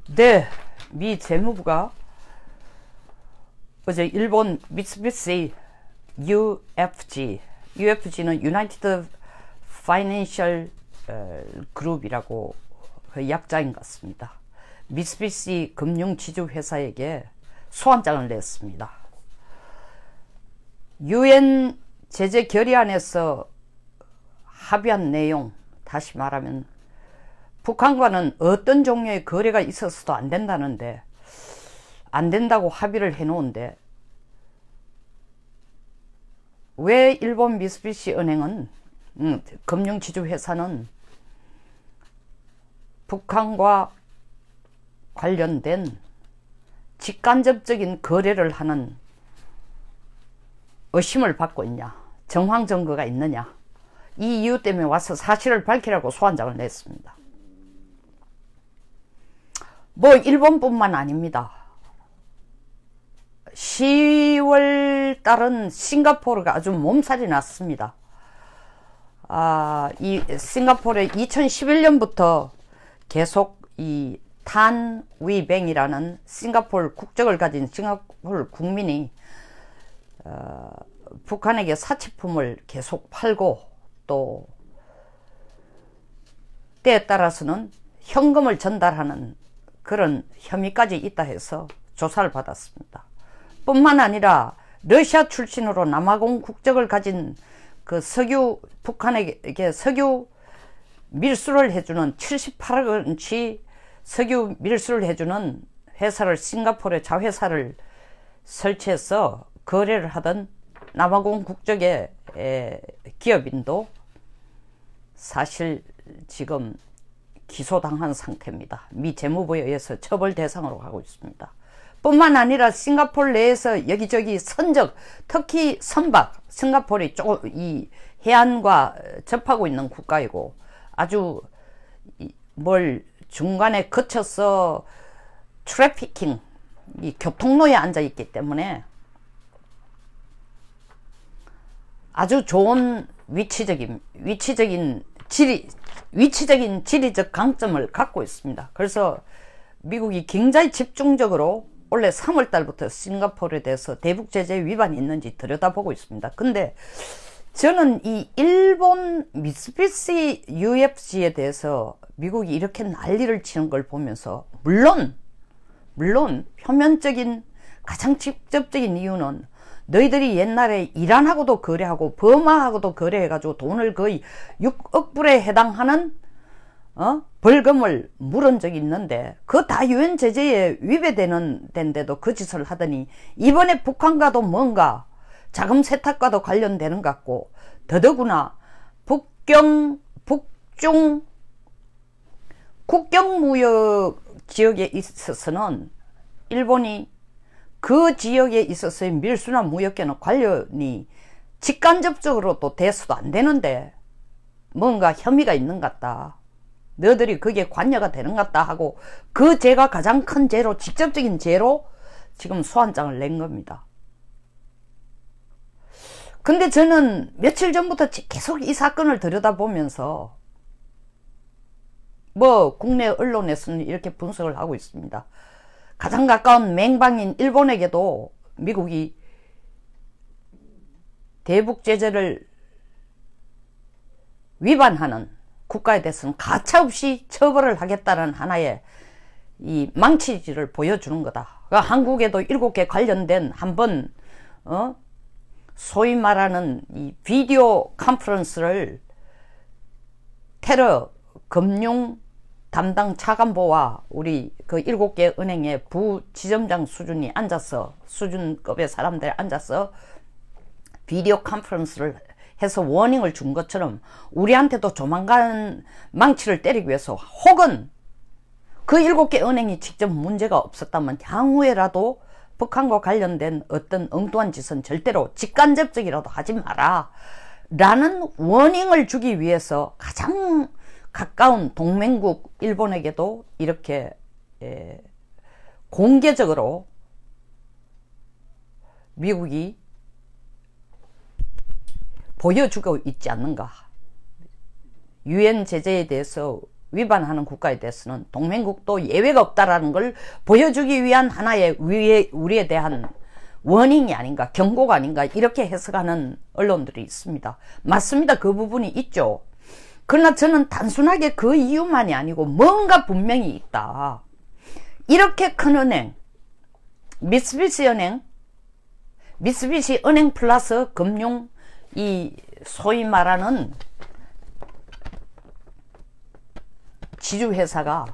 네, 미 재무부가 어제 일본 미쓰비시 UFG는 United Financial Group이라고 그 약자인 것 같습니다. 미쓰비시 금융지주회사에게 소환장을 냈습니다. UN 제재 결의안에서 합의한 내용, 다시 말하면 북한과는 어떤 종류의 거래가 있어서도 안 된다는데, 안 된다고 합의를 해놓은데, 왜 일본 미쓰비시 은행은, 금융지주회사는 북한과 관련된 직간접적인 거래를 하는 의심을 받고 있냐, 정황 증거가 있느냐, 이 이유 때문에 와서 사실을 밝히라고 소환장을 냈습니다. 뭐 일본뿐만 아닙니다. 10월 달은 싱가포르가 아주 몸살이 났습니다. 이 싱가포르에 2011년부터 계속 이 탄위뱅이라는 싱가포르 국적을 가진 싱가포르 국민이 북한에게 사치품을 계속 팔고, 또 때에 따라서는 현금을 전달하는 그런 혐의까지 있다 해서 조사를 받았습니다. 뿐만 아니라 러시아 출신으로 남아공 국적을 가진 그 북한에게 석유 밀수를 해주는 78억 원치 석유 밀수를 해주는 회사를, 싱가포르에 자회사를 설치해서 거래를 하던 남아공 국적의 기업인도 사실 지금 기소당한 상태입니다. 미 재무부에 의해서 처벌 대상으로 가고 있습니다. 뿐만 아니라 싱가포르 내에서 여기저기 선적, 특히 선박, 싱가포르이 이 해안과 접하고 있는 국가이고, 아주 뭘 중간에 거쳐서 트래피킹, 이 교통로에 앉아 있기 때문에 아주 좋은 위치적인 지리적 강점을 갖고 있습니다. 그래서 미국이 굉장히 집중적으로 올해 3월 달부터 싱가포르에 대해서 대북 제재 위반이 있는지 들여다보고 있습니다. 근데 저는 이 일본 미쓰비시 UFG에 대해서 미국이 이렇게 난리를 치는 걸 보면서, 물론 표면적인 가장 직접적인 이유는 너희들이 옛날에 이란하고도 거래하고 버마하고도 거래해가지고 돈을 거의 6억 불에 해당하는 벌금을 물은 적이 있는데, 그 다 유엔 제재에 위배되는 데인데도 그 짓을 하더니 이번에 북한과도 뭔가 자금 세탁과도 관련되는 것 같고, 더더구나 북중 국경무역 지역에 있어서는 일본이 그 지역에 있어서의 밀수나 무역과는 관련이 직간접적으로 또 돼서도 안 되는데 뭔가 혐의가 있는 것 같다, 너희들이 그게 관여가 되는 것 같다 하고, 그 죄가 가장 큰 죄로, 직접적인 죄로 지금 소환장을 낸 겁니다. 근데 저는 며칠 전부터 계속 이 사건을 들여다보면서 뭐 국내 언론에서는 이렇게 분석을 하고 있습니다. 가장 가까운 맹방인 일본에게도 미국이 대북 제재를 위반하는 국가에 대해서는 가차없이 처벌을 하겠다는 하나의 이 망치질을 보여주는 거다. 그러니까 한국에도 7개 관련된 한번 소위 말하는 이 비디오 컨퍼런스를 테러 금융 담당 차관보와 우리 그 7개 은행의 부지점장 수준이 앉아서, 수준급의 사람들이 앉아서 비디오 컨퍼런스를 해서 워닝을 준 것처럼 우리한테도 조만간 망치를 때리기 위해서, 혹은 그 7개 은행이 직접 문제가 없었다면 향후에라도 북한과 관련된 어떤 엉뚱한 짓은 절대로 직간접적이라도 하지 마라 라는 워닝을 주기 위해서 가장 가까운 동맹국 일본에게도 이렇게 공개적으로 미국이 보여주고 있지 않는가. 유엔 제재에 대해서 위반하는 국가에 대해서는 동맹국도 예외가 없다라는 걸 보여주기 위한 하나의 우리에 대한 워닝이 아닌가, 경고가 아닌가, 이렇게 해석하는 언론들이 있습니다. 맞습니다. 그 부분이 있죠. 그러나 저는 단순하게 그 이유만이 아니고 뭔가 분명히 있다. 이렇게 큰 은행, 미쓰비시 은행 플러스 금융, 이 소위 말하는 지주회사가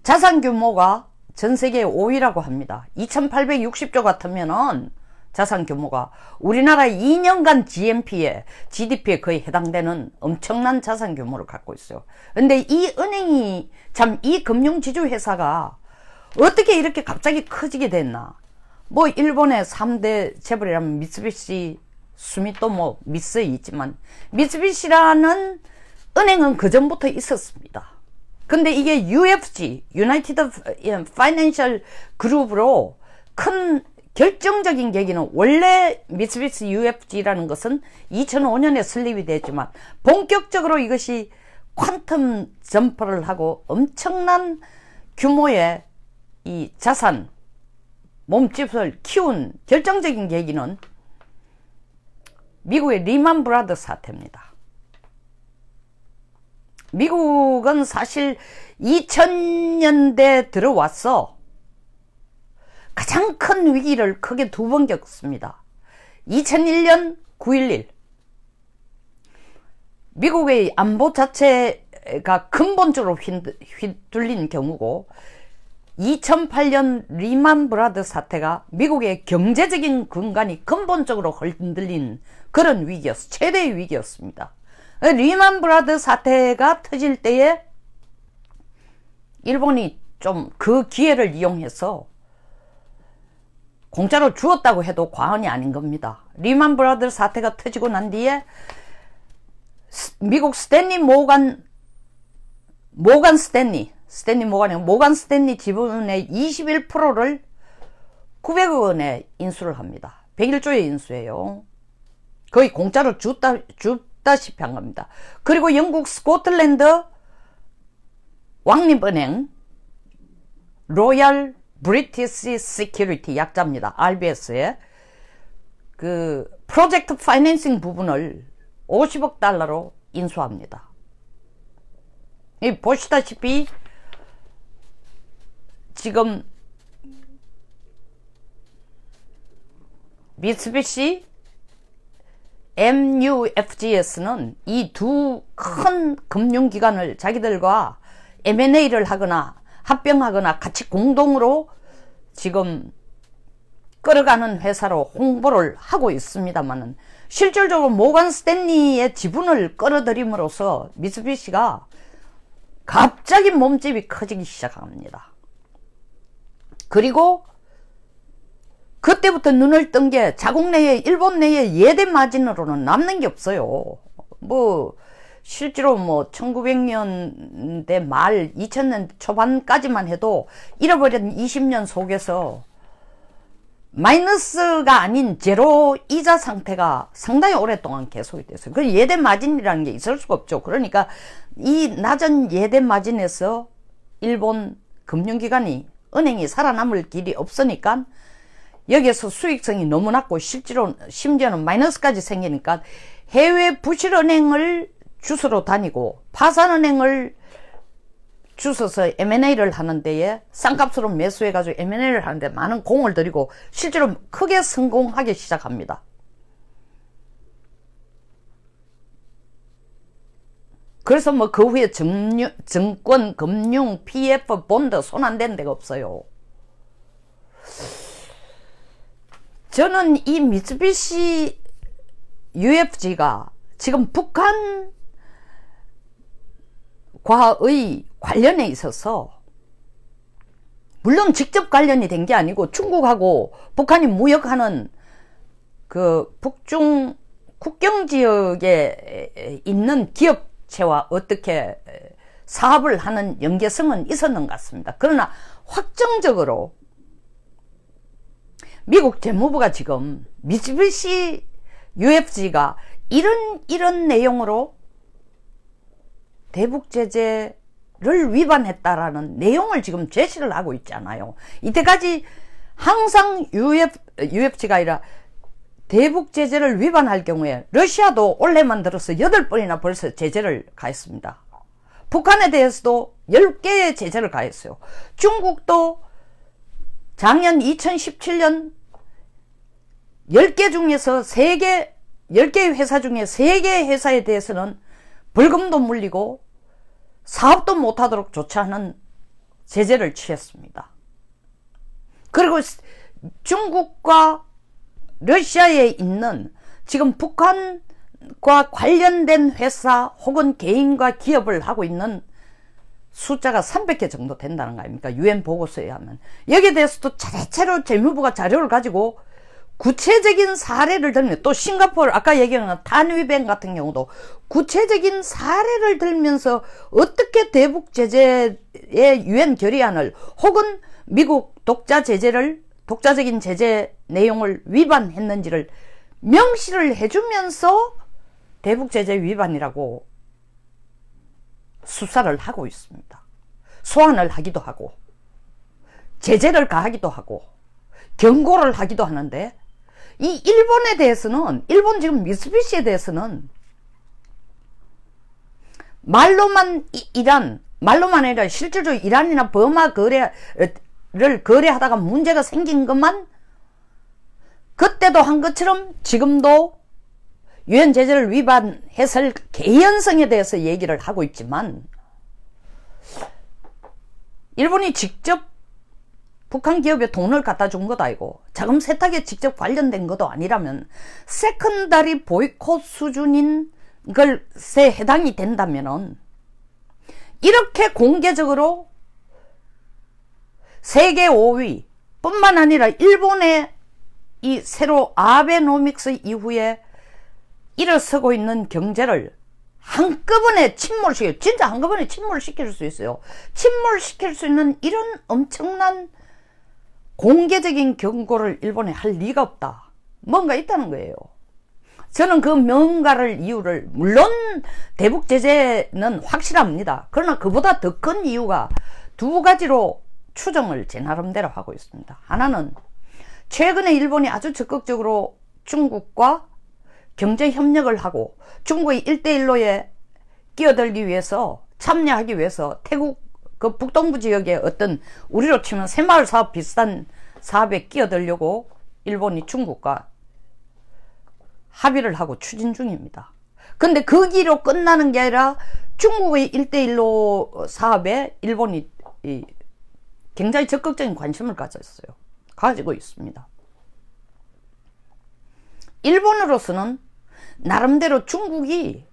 자산 규모가 전 세계 5위라고 합니다. 2860조 같으면은 자산 규모가 우리나라 2년간 GDP에 거의 해당되는 엄청난 자산 규모를 갖고 있어요. 근데 이 은행이 참, 이 금융 지주회사가 어떻게 이렇게 갑자기 커지게 됐나. 뭐 일본의 3대 재벌이라면 미쓰비시, 수미토모, 미쓰이 있지만 미쓰비시라는 은행은 그 전부터 있었습니다. 근데 이게 UFG, United Financial Group로 큰 결정적인 계기는, 원래 미쓰비시 UFG라는 것은 2005년에 설립이 됐지만 본격적으로 이것이 퀀텀 점퍼를 하고 엄청난 규모의 이 자산 몸집을 키운 결정적인 계기는 미국의 리만 브라더스 사태입니다. 미국은 사실 2000년대 들어와서 가장 큰 위기를 크게 2번 겪습니다. 2001년 9.11, 미국의 안보 자체가 근본적으로 휘둘린 경우고, 2008년 리만 브라더스 사태가 미국의 경제적인 근간이 근본적으로 흔들린 그런 위기였어. 최대의 위기였습니다. 리만 브라더스 사태가 터질 때에 일본이 좀 그 기회를 이용해서 공짜로 주었다고 해도 과언이 아닌 겁니다. 리만 브라더스 사태가 터지고 난 뒤에 미국 모간 스탠리 지분의 21%를 900억 원에 인수를 합니다. 101조에 인수해요. 거의 공짜로 줬다시피 한 겁니다. 그리고 영국 스코틀랜드 왕립은행, 로얄 브리티시 시큐리티 약자입니다. RBS의 그 프로젝트 파이낸싱 부분을 50억 달러로 인수합니다. 이 보시다시피 지금 미쓰비시 MUFGS는 이 두 큰 금융기관을 자기들과 M&A를 하거나 합병하거나 같이 공동으로 지금 끌어가는 회사로 홍보를 하고 있습니다만은, 실질적으로 모건 스탠리의 지분을 끌어들임으로써 미쓰비시가 갑자기 몸집이 커지기 시작합니다. 그리고 그때부터 눈을 뜬 게 자국 내에, 일본 내에 예대 마진으로는 남는 게 없어요. 뭐 실제로 뭐 1900년대 말 2000년 초반까지만 해도 잃어버린 20년 속에서 마이너스가 아닌 제로 이자 상태가 상당히 오랫동안 계속이 됐어요. 그 예대 마진이라는 게 있을 수가 없죠. 그러니까 이 낮은 예대 마진에서 일본 금융기관이, 은행이 살아남을 길이 없으니까 여기에서 수익성이 너무 낮고 실제로 심지어는 마이너스까지 생기니까 해외 부실은행을 주스로 다니고 파산은행을 주워서 M&A를 하는 데에 싼값으로 매수해가지고 M&A를 하는데 많은 공을 들이고 실제로 크게 성공하기 시작합니다. 그래서 뭐 그 후에 증권, 금융, PF, 본드 손 안 댄 데가 없어요. 저는 이 미쓰비시 UFG가 지금 북한과의 관련에 있어서, 물론 직접 관련이 된 게 아니고 중국하고 북한이 무역하는 그 북중 국경 지역에 있는 기업체와 어떻게 사업을 하는 연계성은 있었는 것 같습니다. 그러나 확정적으로 미국 재무부가 지금 미쓰비시 UFG가 이런 내용으로 대북 제재를 위반했다라는 내용을 지금 제시를 하고 있잖아요. 이때까지 항상 UFC가 아니라 대북 제재를 위반할 경우에 러시아도 올해만 들어서 8번이나 벌써 제재를 가했습니다. 북한에 대해서도 10개의 제재를 가했어요. 중국도 작년 2017년 10개 중에서 10개의 회사 중에 3개의 회사에 대해서는 벌금도 물리고 사업도 못하도록 조치하는 제재를 취했습니다. 그리고 중국과 러시아에 있는 지금 북한과 관련된 회사 혹은 개인과 기업을 하고 있는 숫자가 300개 정도 된다는 거 아닙니까? UN 보고서에 하면. 여기에 대해서도 차례차례로 재무부가 자료를 가지고 구체적인 사례를 들면, 또 싱가포르 아까 얘기한 탄위뱅 같은 경우도 구체적인 사례를 들면서 어떻게 대북 제재의 UN 결의안을 혹은 미국 독자적인 제재 내용을 위반했는지를 명시를 해주면서 대북 제재 위반이라고 수사를 하고 있습니다. 소환을 하기도 하고 제재를 가하기도 하고 경고를 하기도 하는데, 이 일본에 대해서는, 일본 지금 미쓰비시에 대해서는 말로만 아니라 실질적으로 이란이나 버마 거래를 거래하다가 문제가 생긴 것만 그때도 한 것처럼 지금도 유엔 제재를 위반했을 개연성에 대해서 얘기를 하고 있지만, 일본이 직접 북한 기업에 돈을 갖다 준 것도 아니고 자금 세탁에 직접 관련된 것도 아니라면 세컨다리 보이콧 수준인 것에 해당이 된다면은, 이렇게 공개적으로 세계 5위 뿐만 아니라 일본의 이 새로 아베노믹스 이후에 일어서고 있는 경제를 한꺼번에 침몰시켜, 진짜 한꺼번에 침몰시킬 수 있어요. 침몰시킬 수 있는 이런 엄청난 공개적인 경고를 일본에 할 리가 없다. 뭔가 있다는 거예요. 저는 그 뭔가를 이유를, 물론 대북 제재는 확실합니다. 그러나 그보다 더 큰 이유가 2가지로 추정을 제 나름대로 하고 있습니다. 하나는 최근에 일본이 아주 적극적으로 중국과 경제 협력을 하고 중국의 1대1로에 끼어들기 위해서, 참여하기 위해서 태국 그 북동부 지역의 어떤 우리로 치면 새마을 사업 비슷한 사업에 끼어들려고 일본이 중국과 합의를 하고 추진 중입니다. 근데 그 길로 끝나는 게 아니라 중국의 1대1로 사업에 일본이 굉장히 적극적인 관심을 가지고 있습니다. 일본으로서는 나름대로 중국이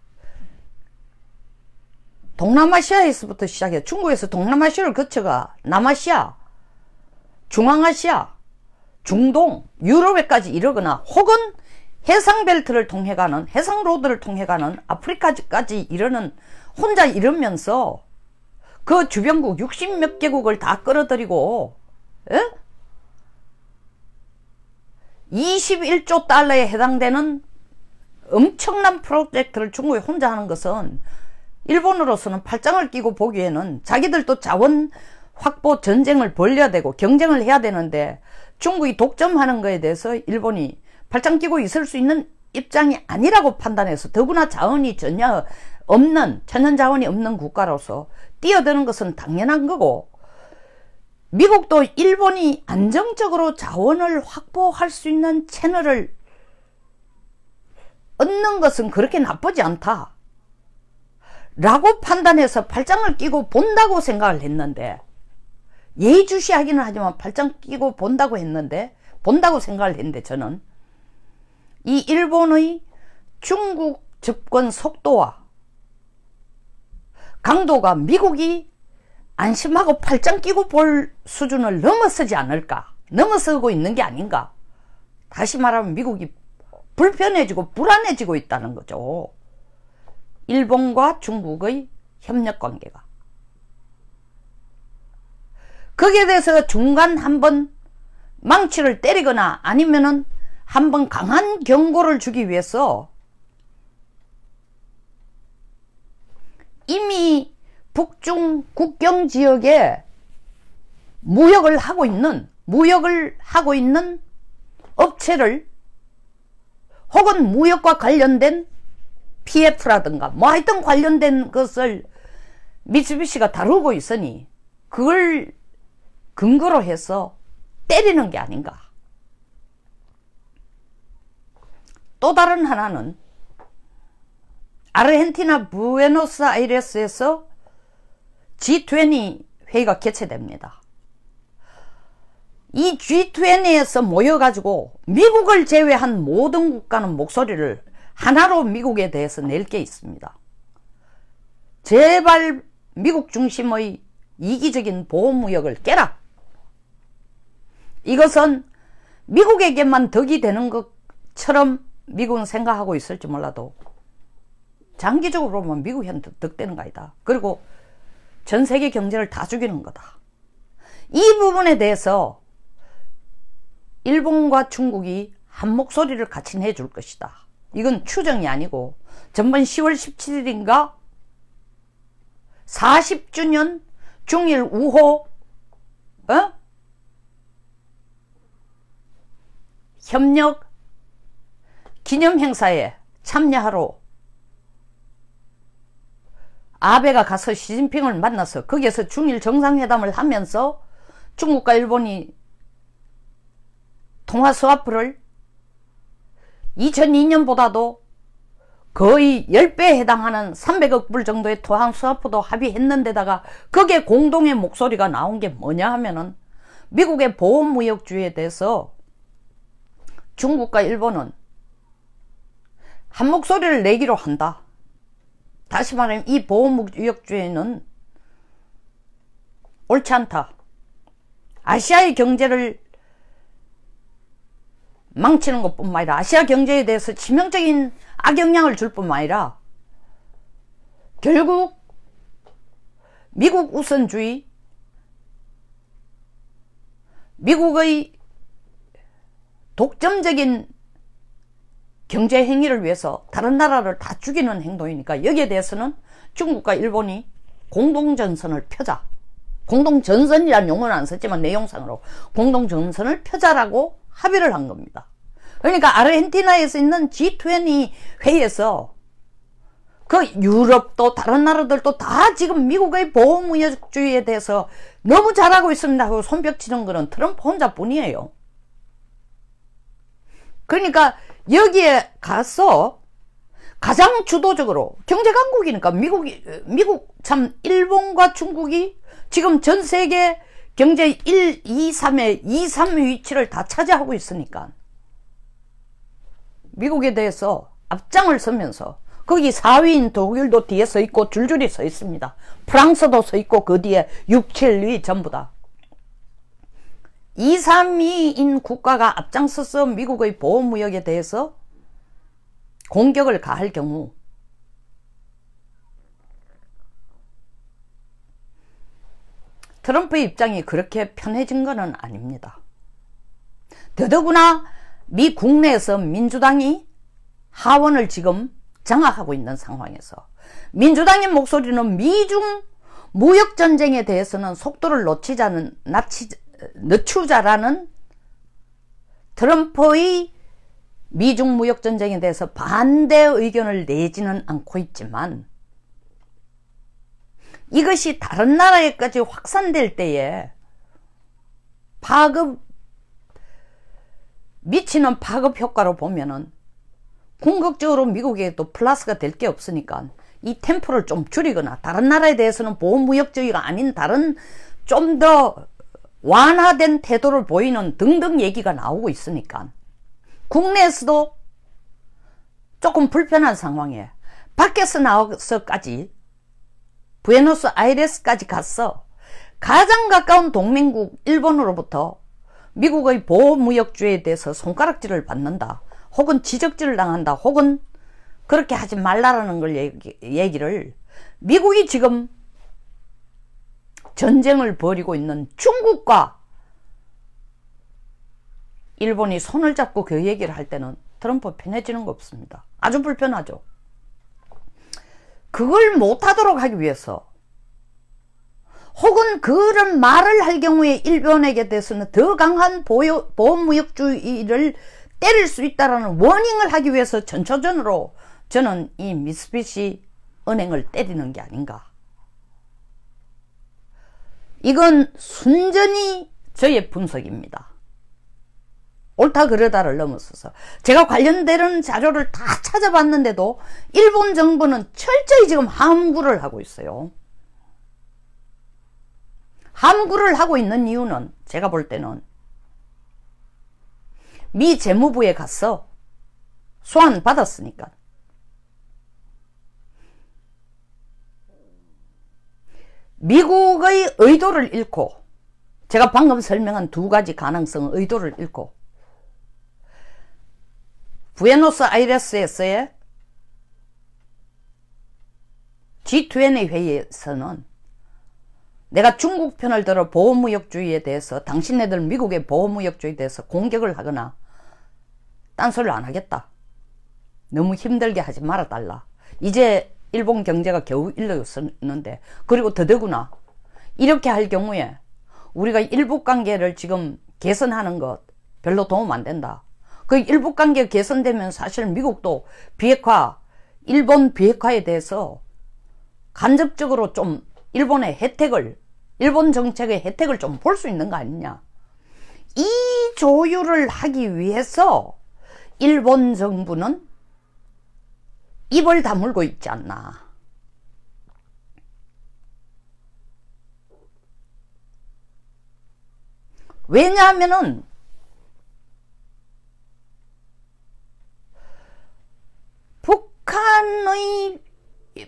동남아시아에서부터 시작해, 중국에서 동남아시아를 거쳐가 남아시아, 중앙아시아, 중동, 유럽에까지 이르거나 혹은 해상벨트를 통해 가는, 해상로드를 통해 가는 아프리카까지 이르는, 혼자 이르면서 그 주변국 60몇 개국을 다 끌어들이고 21조 달러에 해당되는 엄청난 프로젝트를 중국이 혼자 하는 것은 일본으로서는 팔짱을 끼고 보기에는 자기들도 자원 확보 전쟁을 벌여야 되고 경쟁을 해야 되는데, 중국이 독점하는 것에 대해서 일본이 팔짱 끼고 있을 수 있는 입장이 아니라고 판단해서, 더구나 자원이 전혀 없는, 천연 자원이 없는 국가로서 뛰어드는 것은 당연한 거고, 미국도 일본이 안정적으로 자원을 확보할 수 있는 채널을 얻는 것은 그렇게 나쁘지 않다 라고 판단해서 팔짱을 끼고 본다고 생각을 했는데, 예의주시하기는 하지만 팔짱 끼고 본다고 생각을 했는데, 저는 이 일본의 중국 접근 속도와 강도가 미국이 안심하고 팔짱 끼고 볼 수준을 넘어서지 않을까, 넘어서고 있는 게 아닌가. 다시 말하면 미국이 불편해지고 불안해지고 있다는 거죠. 일본과 중국의 협력관계가. 거기에 대해서 중간 한번 망치를 때리거나 아니면은 한번 강한 경고를 주기 위해서 이미 북중 국경 지역에 무역을 하고 있는 업체를 혹은 무역과 관련된 PF라든가 뭐 하여튼 관련된 것을 미쓰비시가 다루고 있으니 그걸 근거로 해서 때리는 게 아닌가. 또 다른 하나는 아르헨티나 부에노스아이레스에서 G20 회의가 개최됩니다. 이 G20에서 모여가지고 미국을 제외한 모든 국가는 목소리를 하나로 미국에 대해서 낼 게 있습니다. 제발 미국 중심의 이기적인 보호무역을 깨라. 이것은 미국에게만 덕이 되는 것처럼 미국은 생각하고 있을지 몰라도 장기적으로 보면 미국한테 덕되는 거 아니다. 그리고 전 세계 경제를 다 죽이는 거다. 이 부분에 대해서 일본과 중국이 한 목소리를 같이 내줄 것이다. 이건 추정이 아니고 전번 10월 17일인가 40주년 중일 우호 협력 기념행사에 참여하러 아베가 가서 시진핑을 만나서 거기에서 중일 정상회담을 하면서 중국과 일본이 통화 스와프를 2002년보다도 거의 10배에 해당하는 300억 불 정도의 통화 스와프도 합의했는데다가 거기에 공동의 목소리가 나온 게 뭐냐 하면은 미국의 보호무역주의에 대해서 중국과 일본은 한 목소리를 내기로 한다. 다시 말하면 이 보호무역주의는 옳지 않다. 아시아의 경제를 망치는 것뿐만 아니라 아시아 경제에 대해서 치명적인 악영향을 줄 뿐만 아니라 결국 미국 우선주의, 미국의 독점적인 경제 행위를 위해서 다른 나라를 다 죽이는 행동이니까 여기에 대해서는 중국과 일본이 공동전선을 펴자. 공동전선이라는 용어는 안 썼지만 내용상으로 공동전선을 펴자라고 합의를 한 겁니다. 그러니까 아르헨티나에서 있는 G20 회의에서 그 유럽도 다른 나라들도 다 지금 미국의 보호무역주의에 대해서 너무 잘하고 있습니다 하고 손뼉치는 거는 트럼프 혼자뿐이에요. 그러니까 여기에 가서 가장 주도적으로 경제강국이니까 미국 참 일본과 중국이 지금 전 세계 경제 1, 2, 3의 2, 3 위치를 다 차지하고 있으니까 미국에 대해서 앞장을 서면서 거기 4위인 독일도 뒤에 서 있고 줄줄이 서 있습니다. 프랑스도 서 있고 그 뒤에 6, 7위 전부 다 2, 3위인 국가가 앞장서서 미국의 보호무역에 대해서 공격을 가할 경우 트럼프의 입장이 그렇게 편해진 것은 아닙니다. 더더구나 미 국내에서 민주당이 하원을 지금 장악하고 있는 상황에서 민주당의 목소리는 미중 무역전쟁에 대해서는 속도를 늦추자라는 트럼프의 미중 무역전쟁에 대해서 반대 의견을 내지는 않고 있지만 이것이 다른 나라에까지 확산될 때에 미치는 파급 효과로 보면은 궁극적으로 미국에도 플러스가 될 게 없으니까 이 템포를 좀 줄이거나 다른 나라에 대해서는 보호무역주의가 아닌 다른 좀 더 완화된 태도를 보이는 등등 얘기가 나오고 있으니까 국내에서도 조금 불편한 상황에 밖에서 나와서까지 부에노스아이레스까지 가서 가장 가까운 동맹국 일본으로부터 미국의 보호무역주의에 대해서 손가락질을 받는다 혹은 지적질을 당한다 혹은 그렇게 하지 말라라는 걸 얘기를 미국이 지금 전쟁을 벌이고 있는 중국과 일본이 손을 잡고 그 얘기를 할 때는 트럼프 편해지는 거 없습니다. 아주 불편하죠. 그 그걸 못하도록 하기 위해서, 혹은 그런 말을 할 경우에 일본에게 대해서는 더 강한 보호무역주의를 때릴 수 있다는 워닝을 하기 위해서 전초전으로 저는 이 미쓰비시 은행을 때리는 게 아닌가. 이건 순전히 저의 분석입니다. 옳다 그르다를 넘어서서 제가 관련되는 자료를 다 찾아봤는데도 일본 정부는 철저히 지금 함구를 하고 있어요. 함구를 하고 있는 이유는 제가 볼 때는 미 재무부에 가서 소환 받았으니까. 미국의 의도를 잃고, 제가 방금 설명한 두 가지 가능성 의도를 잃고, 부에노스아이레스에서의 G20 회의에서는 내가 중국 편을 들어 보호무역주의에 대해서, 당신네들 미국의 보호무역주의에 대해서 공격을 하거나 딴소리를 안 하겠다. 너무 힘들게 하지 말아달라. 이제 일본 경제가 겨우 일러졌는데, 그리고 더더구나 이렇게 할 경우에 우리가 일북관계를 지금 개선하는 것 별로 도움 안 된다. 그 일북관계 개선되면 사실 미국도 비핵화, 일본 비핵화에 대해서 간접적으로 좀 일본의 혜택을, 일본 정책의 혜택을 좀 볼 수 있는 거 아니냐. 이 조율을 하기 위해서 일본 정부는 입을 다물고 있지 않나. 왜냐하면은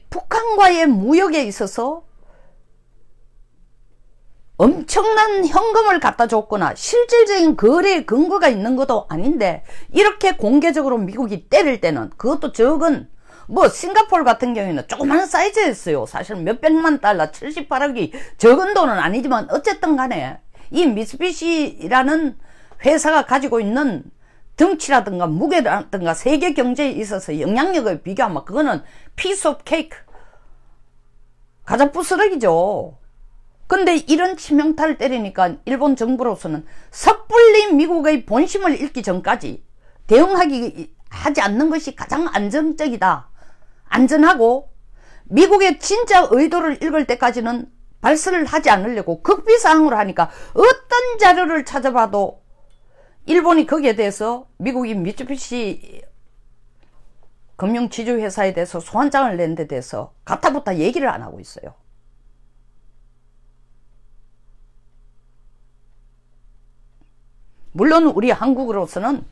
북한과의 무역에 있어서 엄청난 현금을 갖다 줬거나 실질적인 거래의 근거가 있는 것도 아닌데, 이렇게 공개적으로 미국이 때릴 때는, 그것도 적은, 뭐 싱가포르 같은 경우에는 조그마한 사이즈였어요. 사실 몇백만 달러, 78억이 적은 돈은 아니지만 어쨌든 간에 이 미쓰비시라는 회사가 가지고 있는 덩치라든가 무게라든가 세계 경제에 있어서 영향력을 비교하면 그거는 피스 오브 케이크, 가장 부스러기죠. 근데 이런 치명타를 때리니까 일본 정부로서는 섣불리 미국의 본심을 잃기 전까지 하지 않는 것이 가장 안정적이다. 안전하고, 미국의 진짜 의도를 읽을 때까지는 발설을 하지 않으려고 극비사항으로 하니까 어떤 자료를 찾아봐도 일본이 거기에 대해서 미국이 미쓰비시 금융지주회사에 대해서 소환장을 낸 데 대해서 가타부타 얘기를 안 하고 있어요. 물론 우리 한국으로서는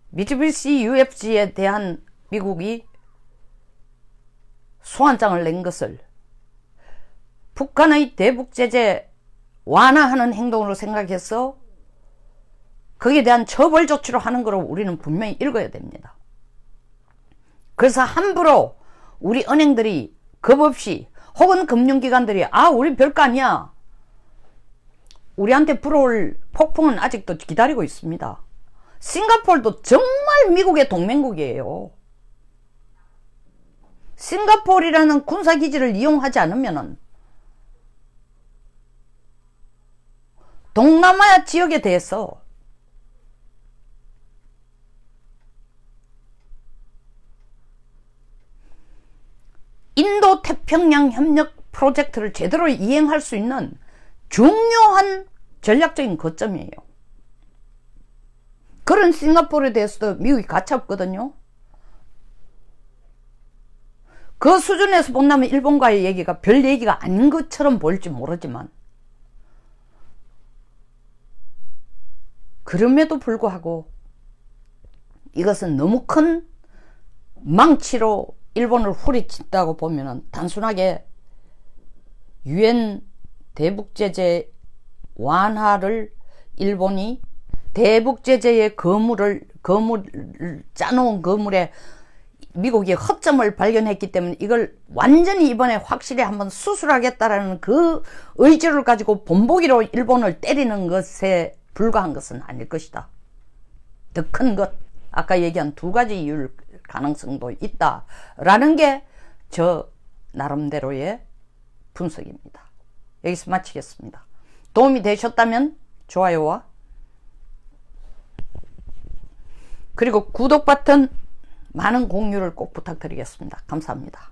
미쓰비시 UFG에 대한 미국이 소환장을 낸 것을 북한의 대북제재 완화하는 행동으로 생각해서 거기에 대한 처벌 조치로 하는 거로 우리는 분명히 읽어야 됩니다. 그래서 함부로 우리 은행들이 겁없이, 혹은 금융기관들이 우리 별거 아니야, 우리한테 불어올 폭풍은 아직도 기다리고 있습니다. 싱가포르도 정말 미국의 동맹국이에요. 싱가포르라는 군사기지를 이용하지 않으면은 동남아시아 지역에 대해서 인도 태평양 협력 프로젝트를 제대로 이행할 수 있는 중요한 전략적인 거점이에요. 그런 싱가포르에 대해서도 미국이 가차없거든요. 그 수준에서 본다면 일본과의 얘기가 별 얘기가 아닌 것처럼 보일지 모르지만, 그럼에도 불구하고 이것은 너무 큰 망치로 일본을 후리친다고 보면은 단순하게 유엔 대북제재 완화를 일본이 대북제재의 거물을 짜놓은 거물에 미국이 허점을 발견했기 때문에 이걸 완전히 이번에 확실히 한번 수술하겠다라는 그 의지를 가지고 본보기로 일본을 때리는 것에 불과한 것은 아닐 것이다. 더 큰 것, 아까 얘기한 두 가지 이유를 가능성도 있다라는 게 저 나름대로의 분석입니다. 여기서 마치겠습니다. 도움이 되셨다면 좋아요와 그리고 구독 버튼 많은 공유를 꼭 부탁드리겠습니다. 감사합니다.